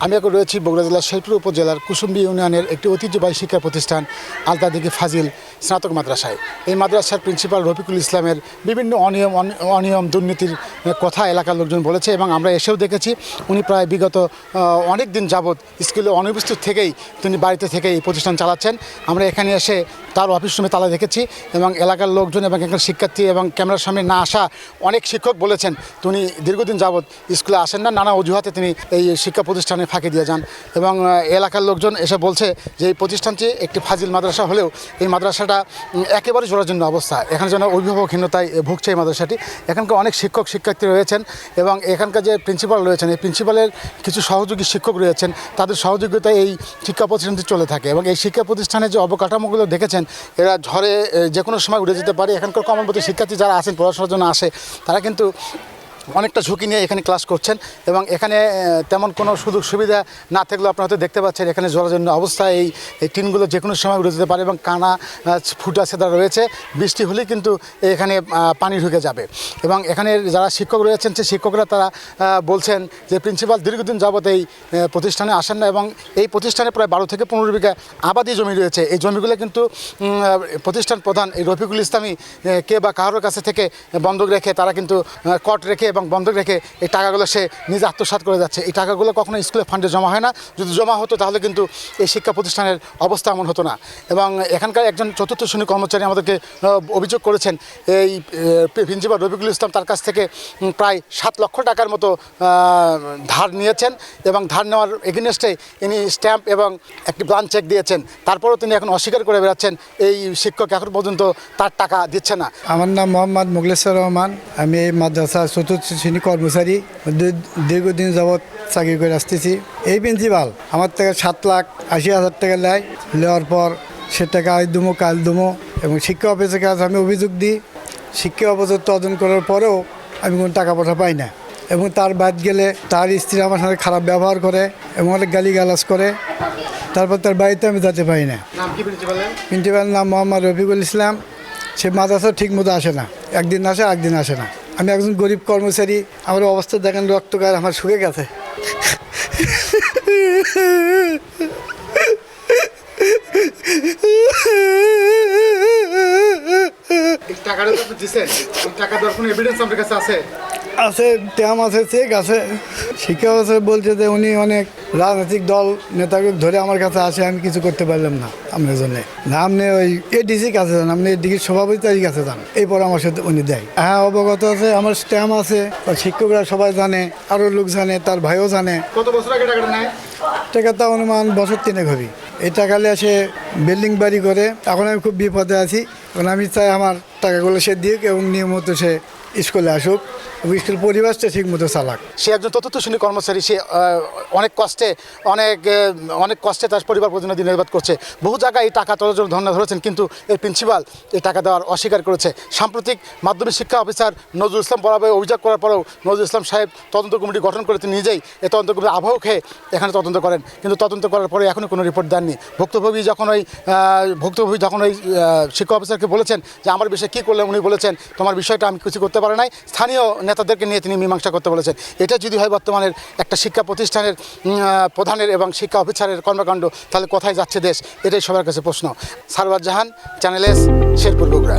আমি এখন রয়েছি বগুড়া জেলার শেরপুর উপজেলার কুসুম্বি ইউনিয়নের একটি ঐতিহ্যবাহী শিক্ষা প্রতিষ্ঠান আলতাদিকি ফাজিল স্নাতক মাদ্রাসায়। এই মাদ্রাসার প্রিন্সিপাল রফিকুল ইসলামের বিভিন্ন অনিয়ম দুর্নীতির কথা এলাকার লোকজন বলেছে এবং আমরা এসেও দেখেছি উনি প্রায় বিগত অনেক দিন যাবৎ স্কুলে অনুপস্থিত থেকেই তিনি বাড়িতে থেকে এই প্রতিষ্ঠান চালাচ্ছেন। আমরা এখানে এসে তার অফিস রুমে তালা দেখেছি এবং এলাকার লোকজন এবং এখানকার শিক্ষার্থী এবং ক্যামেরার সামনে না আসা অনেক শিক্ষক বলেছেন তিনি দীর্ঘদিন যাবৎ স্কুলে আসেন না, নানা অজুহাতে তিনি এই শিক্ষা প্রতিষ্ঠানে ফাঁকি দিয়ে যান। এবং এলাকার লোকজন এসে বলছে যে এই প্রতিষ্ঠানটি একটি ফাজিল মাদ্রাসা হলেও এই মাদ্রাসাটা একেবারে জরাজীর্ণ অবস্থা। এখানে যেন অভিভাবকহীনতায় ভুগছে এই মাদ্রাসাটি। এখানকার অনেক শিক্ষক শিক্ষার্থী রয়েছেন এবং এখানকার যে প্রিন্সিপাল রয়েছেন এই প্রিন্সিপালের কিছু সহযোগী শিক্ষক রয়েছেন, তাদের সহযোগিতায় এই শিক্ষা প্রতিষ্ঠানটি চলে থাকে। এবং এই শিক্ষা প্রতিষ্ঠানের যে অবকাঠামোগুলো দেখেছেন এরা ঝড়ে যে কোনো সময় উড়ে যেতে পারে। এখানকার কমলবতী শিক্ষার্থী যারা আছেন পড়াশোনার জন্য আসে তারা কিন্তু অনেকটা ঝুঁকি নিয়ে এখানে ক্লাস করছেন এবং এখানে তেমন কোনো সুযোগ সুবিধা না থাকলেও আপনারা হয়তো দেখতে পাচ্ছেন এখানে জরাজীর্ণ অবস্থায় এই টিনগুলো যে কোনো সময় উড়ে যেতে পারে এবং কানা ফুটা সেদা রয়েছে। বৃষ্টি হলেই কিন্তু এখানে পানি ঢুকে যাবে। এবং এখানে যারা শিক্ষক রয়েছেন সেই শিক্ষকরা তারা বলছেন যে প্রিন্সিপাল দীর্ঘদিন যাবৎ এই প্রতিষ্ঠানে আসেন না এবং এই প্রতিষ্ঠানে প্রায় 12 থেকে 15 বিঘা আবাদি জমি রয়েছে। এই জমিগুলো কিন্তু প্রতিষ্ঠান প্রধান এই রফিকুল ইসলামী কে বা কারোর কাছে থেকে বন্ধক রেখে তারা কিন্তু কট রেখে এবং বন্ধক রেখে এই টাকাগুলো সে নিজে আত্মসাৎ করে যাচ্ছে। এই টাকাগুলো কখনো স্কুলের ফান্ডে জমা হয় না। যদি জমা হতো তাহলে কিন্তু এই শিক্ষা প্রতিষ্ঠানের অবস্থা এমন হতো না। এবং এখানকার একজন চতুর্থ শ্রেণী কর্মচারী আমাদেরকে অভিযোগ করেছেন এই প্রিন্সিপাল রফিকুল ইসলাম তার কাছ থেকে প্রায় 7 লক্ষ টাকার মতো ধার নিয়েছেন এবং ধার নেওয়ার এগেনস্টে ইনি স্ট্যাম্প এবং একটি ব্লাঙ্ক চেক দিয়েছেন। তারপরেও তিনি এখন অস্বীকার করে বেড়াচ্ছেন এই শিক্ষক এখন পর্যন্ত তার টাকা দিচ্ছে না। আমার নাম মোহাম্মদ মুখলেসুর রহমান। আমি এই মাদ্রাসার চতুর্থ শ্রেণী কর্মচারী, দীর্ঘদিন যাবৎ চাকরি করে আসতেছি। এই প্রিন্সিপাল আমার থেকে 7,80,000 টাকা নেয়, নেওয়ার পর সে টাকা আজ দুমো কাল দুমো এবং শিক্ষা অফিসের কাছে আমি অভিযোগ দিই। শিক্ষা অফিসের তদন্ত করার পরেও আমি কোনো টাকা পয়সা পাই না এবং তার বাদ গেলে তার স্ত্রী আমার সাথে খারাপ ব্যবহার করে এবং অনেক গালিগালাজ করে। তারপর তার বাড়িতে আমি যেতে পারি না। প্রিন্সিপালের নাম মোহাম্মদ রফিকুল ইসলাম। সে মাদ্রাসা ঠিক মতো আসে না, একদিন আসে একদিন আসে না। আমি একজন গরিব কর্মচারী, আমার অবস্থা দেখেন রক্তকার আমার শুকে গেছে। আছে ট্যাম আছে, চেক আছে। শিক্ষা অফিসার বলছে যে উনি অনেক রাজনৈতিক দল নেতাকে ধরে আমার কাছে আসে, আমি কিছু করতে পারলাম না আপনার জন্যে। না আপনি ওই এডিসির কাছে যান, আপনি এডিসির সভাপতির কাছে যান, এই পরামর্শ উনি দেয়। হ্যাঁ অবগত আছে, আমার স্ট্যাম্প আছে, শিক্ষকরা সবাই জানে, আরও লোক জানে, তার ভাইও জানে। কত বছর আগে টাকাটা নেয়? টাকাটা অনুমান বছর 3 হবে। এই টাকালে সে বিল্ডিং বাড়ি করে। এখন আমি খুব বিপদে আছি। এখন আমি চাই আমার টাকাগুলো সে দিক এবং নিয়মিত সে স্কুলে আসুক এবং স্কুল পরিবেশটা ঠিক মতো চালাক। সে একজন চতুর্থ শ্রেণী কর্মচারী, সে অনেক কষ্টে তার পরিবার প্রতিনিধি নির্বাদ করছে। বহু জায়গায় এই টাকা তোলার ধরনা ধরেছেন কিন্তু এই প্রিন্সিপাল এই টাকা দেওয়ার অস্বীকার করেছে। সাম্প্রতিক মাধ্যমিক শিক্ষা অফিসার নজরুল ইসলাম বরাবর অভিযোগ করার পরেও নজরুল ইসলাম সাহেব তদন্ত কমিটি গঠন করে তিনি নিজেই এই তদন্ত কমিটির আবহাওয়া খেয়ে এখানে তদন্ত করেন, কিন্তু তদন্ত করার পরে এখনও কোনো রিপোর্ট দেননি। ভুক্তভোগী যখন ওই শিক্ষা অফিসারকে বলেছেন যে আমার বিষয়ে কী করলেন, উনি বলেছেন তোমার বিষয়টা আমি কিছু করতে পারি নাই, স্থানীয় নেতাদেরকে নিয়ে তিনি মীমাংসা করতে বলেছেন। এটা যদি হয় বর্তমানের একটা শিক্ষা প্রতিষ্ঠানের প্রধানের এবং শিক্ষা অফিসারের কর্মকাণ্ড, তাহলে কোথায় যাচ্ছে দেশ? এটাই সবার কাছে প্রশ্ন। সারওয়ার জাহান, চ্যানেল এস, শেরপুর, বগুড়া।